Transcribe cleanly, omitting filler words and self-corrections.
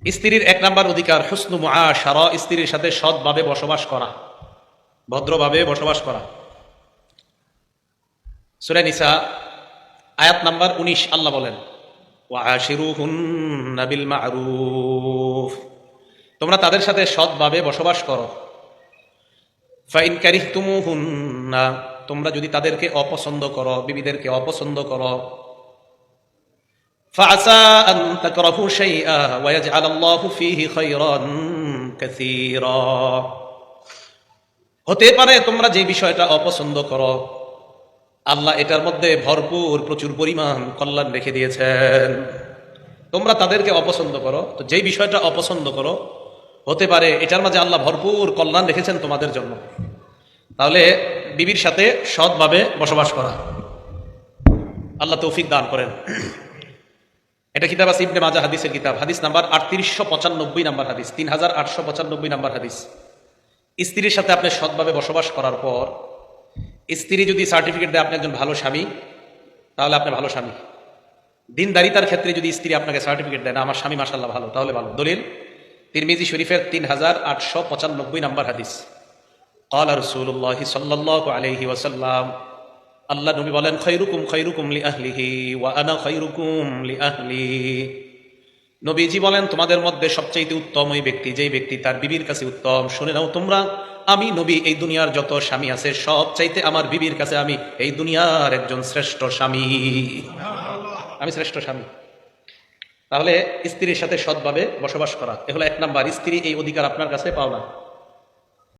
স্ত্রীর এক নাম্বার অধিকার হুসনু মুআশারা, স্ত্রীর সাথে সৎভাবে বসবাস করা, ভদ্রভাবে বসবাস করা। সূরা নিসা আয়াত নাম্বার 19 আল্লাহ বলেন, ওয়াআশিরুহুন্না বিল মা'রুফ, তোমরা তাদের সাথে সৎভাবে বসবাস করো। ফাইন কারিহতুমুহুন্না, তোমরা যদি তাদেরকে অপছন্দ করো, বিবিদেরকে অপছন্দ করো, ফাআসা আন তাকরাহু শাইআ ওয়া ইয়াজআলাল্লাহু ফীহি খায়রান কাসীরা, হতে পারে তোমরা যে বিষয়টা অপছন্দ করো আল্লাহ এটার মধ্যে ভরপুর প্রচুর পরিমাণ কল্যাণ রেখে দিয়েছেন। তোমরা তাদেরকে অপছন্দ করো, তো যেই বিষয়টা অপছন্দ করো হতে পারে এটার মাঝে আল্লাহ ভরপুর কল্যাণ রেখেছেন তোমাদের জন্য। তাহলে বিবির সাথে সৎভাবে বসবাস করা, আল্লাহ তৌফিক দান করেন। এটা কিতাব আছে ইবনে মাজাহ হাদিসের কিতাব, হাদিস নাম্বার 3895 নাম্বার হাদিস, 3895 নাম্বার হাদিস। স্ত্রীর সাথে আপনি সৎভাবে বসবাস করার পর স্ত্রী যদি সার্টিফিকেট দেয় আপনি একজন ভালো স্বামী, তাহলে আপনি ভালো স্বামী। দিনদারিতার ক্ষেত্রে যদি স্ত্রী আপনাকে সার্টিফিকেট দেয় না আমার স্বামী মাশাআল্লাহ ভালো, তাহলে ভালো। দলিল তিরমিজি শরীফের 3895 নাম্বার হাদিস। ক্বালা রাসূলুল্লাহি সাল্লাল্লাহু আলাইহি ওয়াসাল্লাম, আল্লাহ নবী বলেন, খায়রুকুম খায়রুকুম লিআহলিহি ওয়া আনা খায়রুকুম লিআহলি। নবীজি বলেন, তোমাদের মধ্যে সবচাইতে উত্তম ওই ব্যক্তি যেই ব্যক্তি তার বিবির কাছে উত্তম। শুনে নাও তোমরা, আমি নবী এই দুনিয়ার যত স্বামী আছে সব চাইতে আমার বিবির কাছে আমি এই দুনিয়ার একজন শ্রেষ্ঠ স্বামী, আমি শ্রেষ্ঠ স্বামী। তাহলে স্ত্রীর সাথে সৎভাবে বসবাস করা, এ হলো এক নাম্বার। স্ত্রী এই অধিকার আপনার কাছে পাও না।